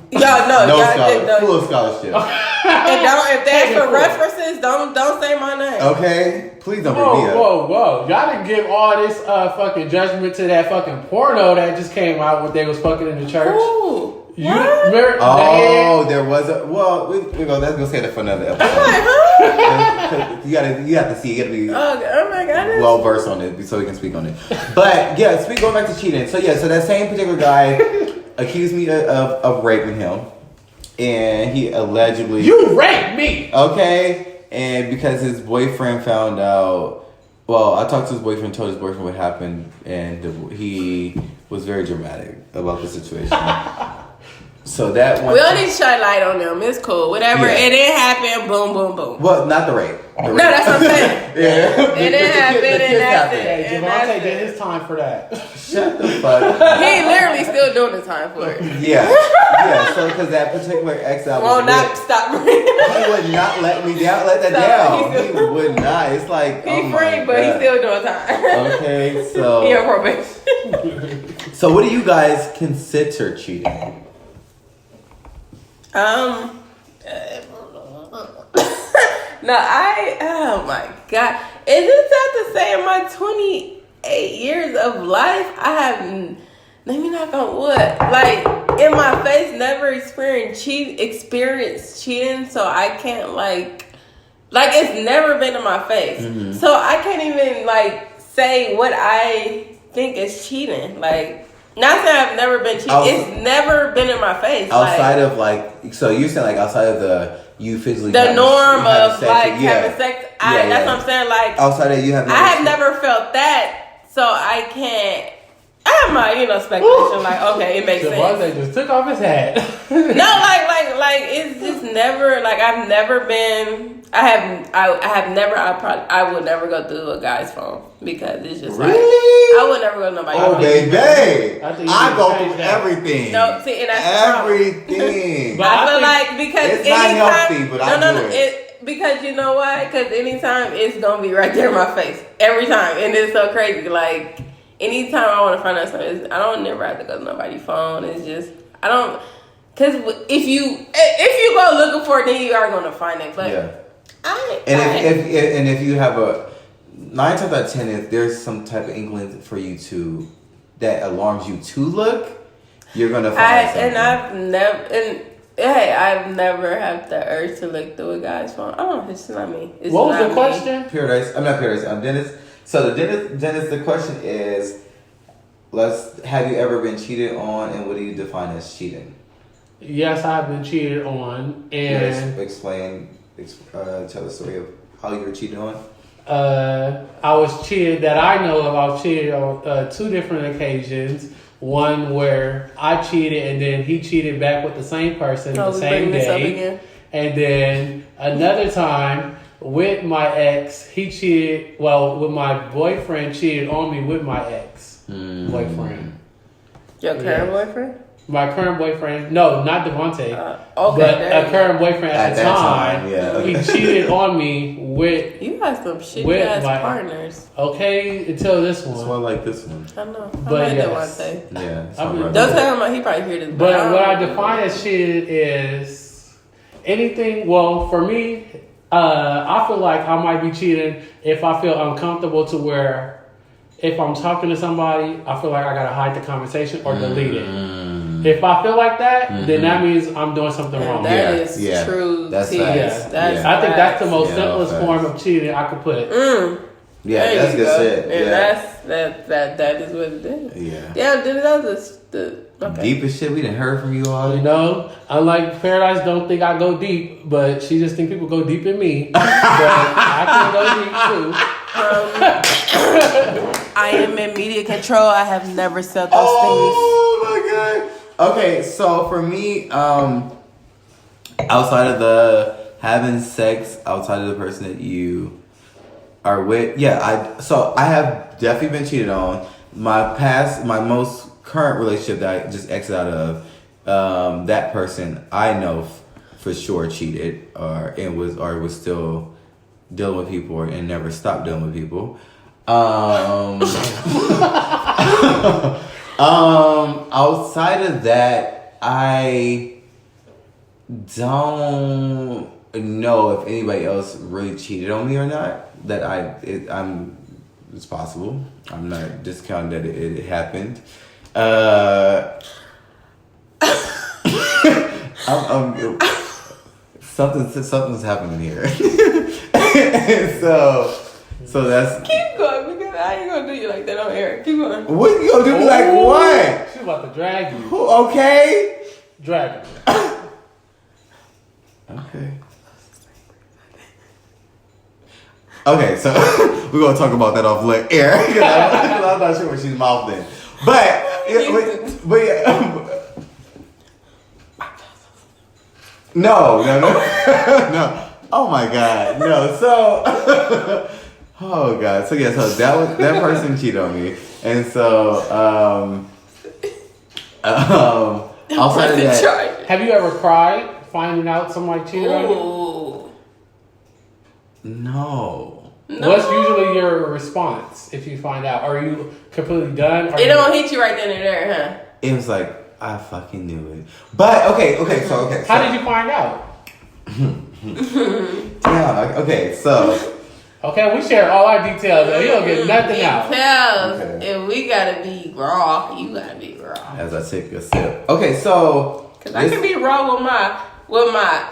know. No Y'all scholarship. did know. Full of scholarship. And don't, if there's Take it for full. references, don't say my name. Okay? Please don't bring me Whoa, up. whoa! Y'all didn't give all this fucking judgment to that fucking porno that just came out when they was fucking in the church. Ooh. You What? remember? Oh, there was a well. We go. Let's go say that for another I'm episode. like, huh? You have to see. You got to be Oh my goodness. well versed on it so we can speak on it. But yeah, going back to cheating. So yeah, so that same particular guy accused me of raping him, and he allegedly You raped me. okay, and because his boyfriend found out. Well, I talked to his boyfriend, told his boyfriend what happened, and he was very dramatic about the situation. So that one. We don't need to shine light on them. It's cool. Whatever. Yeah. It didn't happen. Boom, boom, boom. Well, not the rape. No, that's what I'm saying. Yeah. It didn't happen, and that's it. Hey, And that's Javante did it. his time for that. Shut the fuck up. He literally still doing the time for it. Yeah. Yeah, so because that particular ex I was Will not with, stop. he would not let me down, let that So, down. He would not. It's like, He oh my free, but he God. still doing time. Okay, so. He on probation. So what do you guys consider cheating? Oh my God. Is it sad to say in my 28 years of life, I have, let me knock on wood, like in my face, never experienced cheating, so I can't like it's never been in my face. Mm-hmm. So I can't even like say what I think is cheating. Like, not saying I've never been cheating. It's never been in my face. Outside of like, so you're saying like outside of the you physically the having- norm having of sex, like yeah. having sex. That's what I'm saying. Like, Outside of you having. I have never felt that, so I can't. I have my, speculation. Like, okay, it makes Javante sense. just took off his hat. No, like, it's just never. Like, I've never been. I would never go through a guy's phone because it's just like Really? I would never go to nobody's Oh, phone. baby. I think you I need go to change through that. everything. No, see, and that's the problem. everything. But I I feel think like because it's not anytime, healthy, but I do it. because you know why? Because anytime it's gonna be right there in my face every time, and it's so crazy. Like anytime I want to find out something, I don't never have to go to nobody's phone. It's just I don't because if you go looking for it, then you are gonna find it. But Yeah. And if you have a 9 times out of 10, if there's some type of inkling for you to that alarms you to look, you're gonna find something. I've never had the urge to look through a guy's phone. Oh, it's not me. It's What was not the me. question? Paradise. I'm not Paradise. I'm Dennis. So Dennis. The question is, have you ever been cheated on, and what do you define as cheating? Yes, I've been cheated on, Yes. and Tell the story of how you were cheated on. I was cheated that I know of. I was cheated on 2 different occasions. One where I cheated and then he cheated back with the same person the we same bring this up day. again. And then another time with my ex, he cheated. Well, with my boyfriend cheated on me with my ex boyfriend. Your current Yes. boyfriend? My current boyfriend, no, not Devontae, Okay, but there a you current boyfriend at the that time. yeah. He cheated on me with. You got some shitty With ass my- partners. Okay, until this That's why I one. like this one. I know. But I like yes. Devontae. Yeah. it's I not mean, right. Don't tell him he probably hear this. But what I don't- define as cheated is anything. Well, for me, I feel like I might be cheating if I feel uncomfortable to where if I'm talking to somebody, I feel like I gotta hide the conversation or delete it. If I feel like that, then that means I'm doing something wrong. That Yeah, is yeah. true. That's tea. facts. That's Yeah. I think that's the facts. most Yeah, simplest facts. form of cheating I could put. Yeah, There that's you good go. shit. And Yeah. that is what it is. Yeah. Yeah, dude, that was okay. Deepest shit we didn't heard from you all. You know, unlike Paradise, don't think I go deep, but she just think people go deep in me. But I can go deep too. I am in media control. I have never said those Oh my god. Okay, so for me, outside of the having sex outside of the person that you are with, I have definitely been cheated on. My most current relationship that I just exited out of, that person I know for sure cheated or was still dealing with people and never stopped dealing with people. Outside of that, I don't know if anybody else really cheated on me or not. It's possible. I'm not discounting that it happened. Something's happening here. so that's. Keep going because I ain't gonna do you like that on air. Keep going. What you gonna do? Me like Ooh, what? She's about to drag you. Okay. Drag her. Okay. Okay, so we're gonna talk about that off air because I'm not sure what she's mouthed in. but yeah. No. No. Oh my God. No. So. Oh God. So yeah. So that person cheated on me, and so outside of that, have you ever cried finding out somebody cheated on you? Ooh. no. What's usually your response if you find out? Are you completely done? It don't hit you right then and there, huh? It was like I fucking knew it. But okay. So How did you find out? Damn. Okay. So. Okay, we share all our details. You don't get nothing out. Details. Okay. If we gotta be raw, you gotta be raw. As I take a sip. Okay, so Cause I can be raw with my.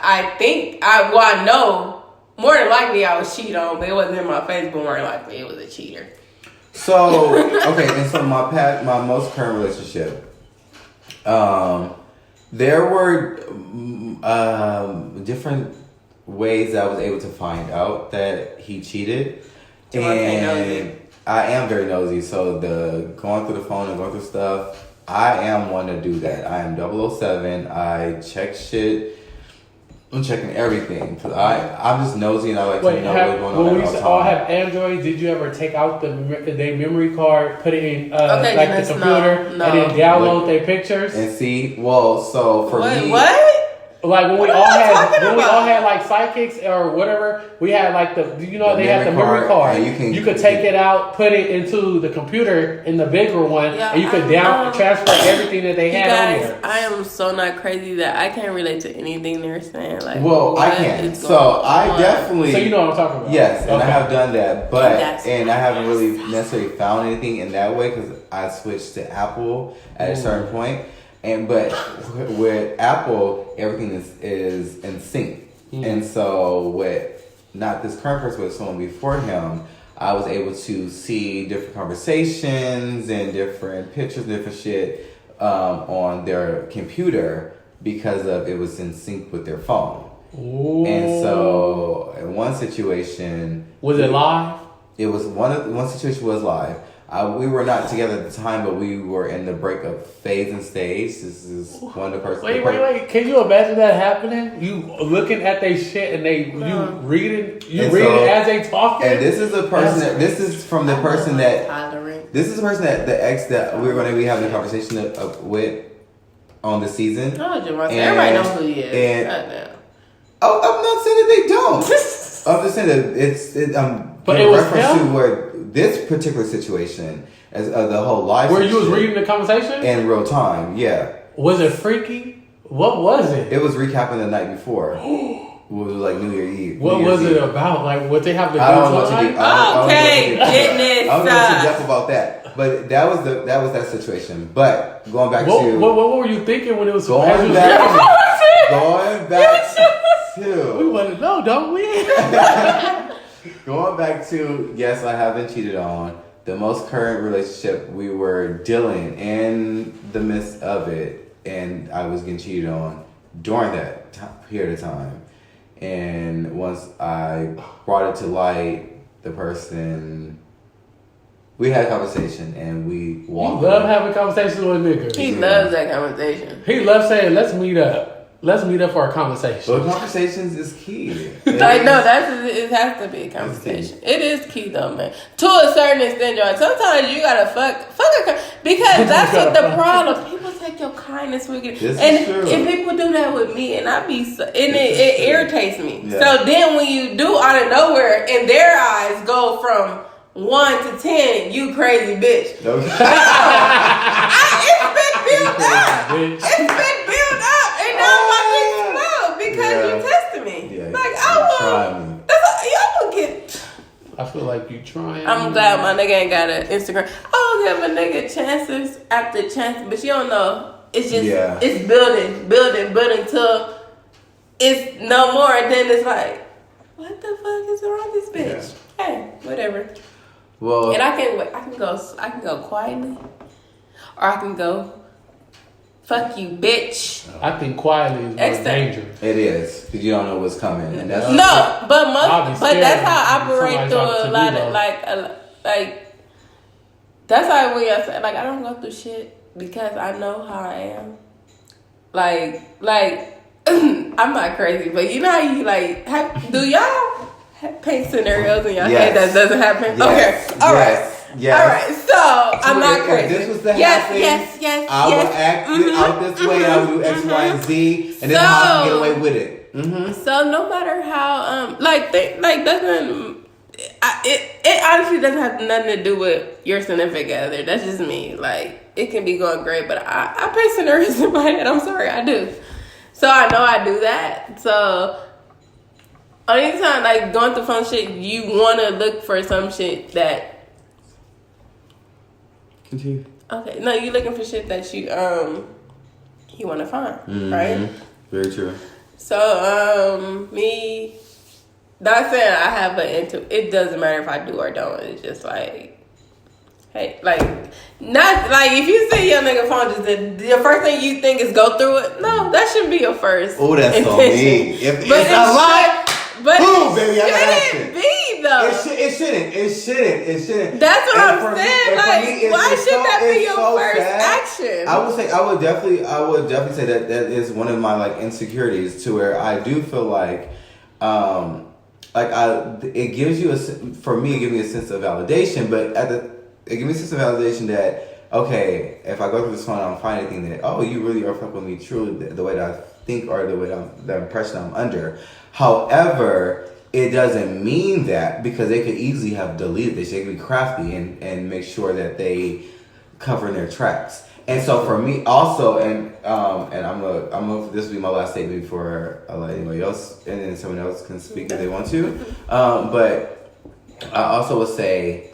I know more than likely I was cheated on, but it wasn't in my face. But more than likely it was a cheater. So okay, and so my most current relationship, there were different ways I was able to find out that he cheated, and I am very nosy. So the going through the phone and going through stuff, I am one to do that. I am 007. I check shit. I'm checking everything because I'm just nosy and I like to know what's going on. When we all the all time. have Android, did you ever take out their memory card, put it in Okay, like Dennis, the computer, no. and then download their pictures? And see, well, so for me, What? Like when What we are all you had talking when we about? all had like sidekicks or whatever, we had like they had the memory card. and You could take it out, put it into the computer in the bigger one, Yeah, and you could I know. transfer everything that they You had on guys, there. I am so not crazy that I can't relate to anything they're saying. Like, well, I what can. is So going I on? definitely. So you know what I'm talking about. Yes, and I Okay. have done that, but That's and I haven't really necessarily found anything in that way because I switched to Apple at a certain point. But with Apple, everything is in sync, and so with not this current person, but someone before him, I was able to see different conversations and different pictures, different shit on their computer because of it was in sync with their phone. Ooh. And so in one situation, Was it live? it was one situation was live. We were not together at the time, but we were in the breakup phase and stage. This is one of the person. Wait. Can you imagine that happening? You looking at they shit and you reading it as they talking? And this is the person that this is from the person that Tolerant. this is the person that the ex that we're going to be having a conversation with on the season. Oh, Javon, And- everybody knows who he is. and- Goddamn. Oh, I'm not saying that they don't. I'm just saying that But in it was reference him? to where this particular situation as the whole life Where you was shit reading the conversation? in real time. Yeah, Was it freaky? What was it? it was recapping the night before. It was like New Year's Eve. What New Year's was it Eve. about? Like what they have to do I don't know what to do. tonight? Okay, goodness. I don't know too depth about that, but that was that situation. But going back What to were you thinking when it was going as you was back, reading? going back We to want to know, don't we? going back to yes, I have been cheated on. The most current relationship, we were dealing in the midst of it, and I was getting cheated on during that period of time. And once I brought it to light, the person, we had a conversation and we You walked. love having conversations with niggas. He loves that conversation. He loves saying, "Let's meet up. Let's meet up for a conversation." But conversations is key. Like, no, it has to be a conversation. It is key though, man. To a certain extent, John. Sometimes you gotta because that's what the problem. People take your kindness for granted, This is and true. if people do that with me, and I be so, and it true. irritates me. Yeah. So then when you do out of nowhere, and their eyes go from 1 to 10, you crazy bitch. It's been built up. Bitch. It's been built up, and now my things explode because you tested me. Yeah, Like you I want. try me. That's all, y'all gonna get. I feel like you trying. I'm glad my nigga ain't got an Instagram. I'll give a nigga chances after chances, but you don't know. It's just it's building till it's no more. And then it's like, what the fuck is wrong with this bitch? Hey, whatever. Well, And I can go quietly, or I can go, fuck you, bitch. I think quietly is more Extra. dangerous. it is because you don't know what's coming, and that's No, but I'll be that's scared how I if operate somebody's through out a to lot do of that. like That's why when I said, like, I don't go through shit because I know how I am. Like, I'm not crazy, but you know how you, like, do y'all paint scenarios in your head that doesn't happen? Yes. Okay. All right. Yes. All right. So, I'm not crazy. If this was to happen, yes. I would act out this way. I would do X, Y, and Z, and then how I can get away with it. So no matter how it honestly doesn't have nothing to do with your significant other. That's just me. Like, it can be going great, but I paint scenarios in my head. I'm sorry, I do. So I know I do that. So anytime, like, going through fun shit, you want to look for some shit that. Continue. Okay, no, you looking for shit that you want to find, right? Very true. So me, not saying I have it doesn't matter if I do or don't. It's just like, hey, like, not like if you see your nigga phone, just the first thing you think is go through it. No, that shouldn't be your first. Oh, that's intention. so mean. If But it's a lie, but boom, it baby, I got action. shouldn't be though. It shouldn't. That's what And I'm for me- saying. and for Like, me, it's- why it's should that be it's your so first sad. action? I would definitely say that is one of my, like, insecurities, to where I do feel like, it gives you for me, it gives me a sense of validation, but it gives me a sense of validation that, okay, if I go through this phone, I don't find anything that, oh, you really are fucking with me truly, the way that I think, or the way the impression I'm under. However, it doesn't mean that, because they could easily have deleted this. They could be crafty and make sure that they cover their tracks. And so for me also, and this will be my last statement before I let anybody else, and then someone else can speak if they want to. But I also would say,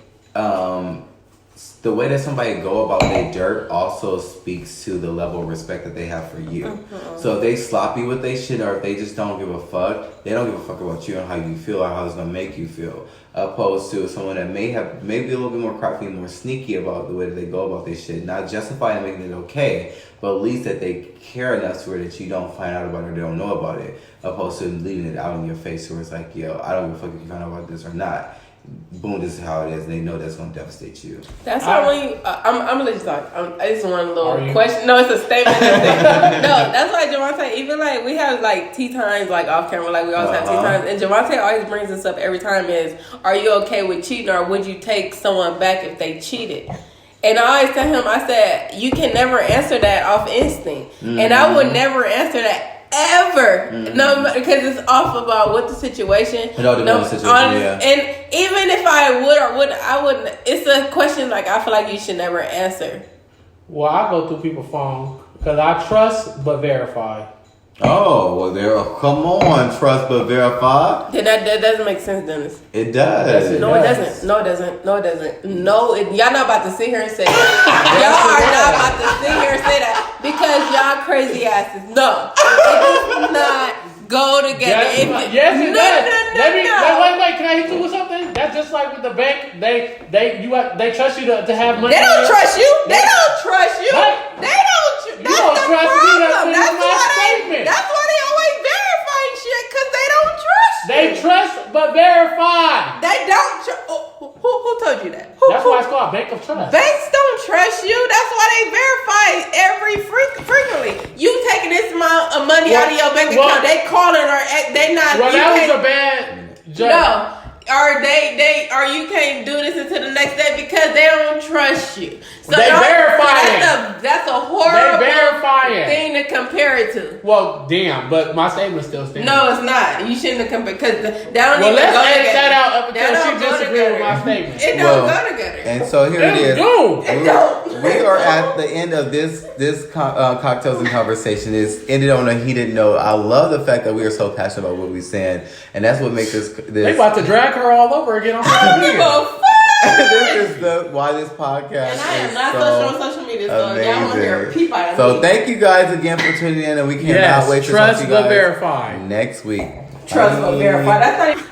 the way that somebody go about their dirt also speaks to the level of respect that they have for you. So if they sloppy with their shit, or if they just don't give a fuck, they don't give a fuck about you and how you feel or how it's gonna make you feel. Opposed to someone that may be a little bit more crafty and more sneaky about the way that they go about their shit, not justifying making it okay, but at least that they care enough to where that you don't find out about it or they don't know about it. Opposed to leaving it out in your face where it's like, yo, I don't give a fuck if you find out about this or not. Boom, this is how it is, and they know that's going to devastate you. That's why when you, I'm gonna let you talk. I just want a little Are you? question. No, it's a statement. No, that's why Javante, even like we have like tea times, like off camera, like we always have tea times, and Javante always brings this up every time is, are you okay with cheating, or would you take someone back if they cheated? And I always tell him, I said, you can never answer that off instinct. And I would never answer that ever. No, because it's off about what the situation. It all depends on the situation, yeah. And even if I would or wouldn't, I wouldn't. It's a question like I feel like you should never answer. Well, I go through people's phone because I trust but verify. Oh, well, come on, trust but verify. Then that doesn't make sense, Dennis. It does. No, it doesn't. No, it doesn't. No, it doesn't. No, y'all not about to sit here and say that. Y'all are not about to sit here and say that because y'all crazy asses. No, it does not go together. Yes, it does. No. Wait. Can I hit you with something? That's just like with the bank. They trust you to have money. They don't trust you. They don't trust you. What? They don't. That's don't the trust me, problem. that's my statement. That's why they always verifying shit because they don't trust you. They trust but verify. They don't. Who told you that? That's why it's called Bank of Trust. Banks don't trust you. That's why they verify frequently. You taking this amount of money out of your bank account, they calling or they not. Well, that was a bad joke. No. Or you can't do this until the next day because they don't trust you. So they verify that's a horrible thing to compare it to. Well, damn, but my statement still stands. No, it's not. You shouldn't have compared because they don't well, even let's go edit together. that out until That she don't go disagrees with my together. statement. It don't go together. And so here it is. It We are at the end of this cocktails and conversation. It's ended on a heated note. I love the fact that we are so passionate about what we're saying, and that's what makes this. They about to drag her all over again on social media. This is why this podcast And I am is not so on social media, so amazing. y'all want to hear a peep out of So me. thank you guys again for tuning in, and we cannot wait to talk trust to you but guys verify next week. Trust but Bye. verify. That's not even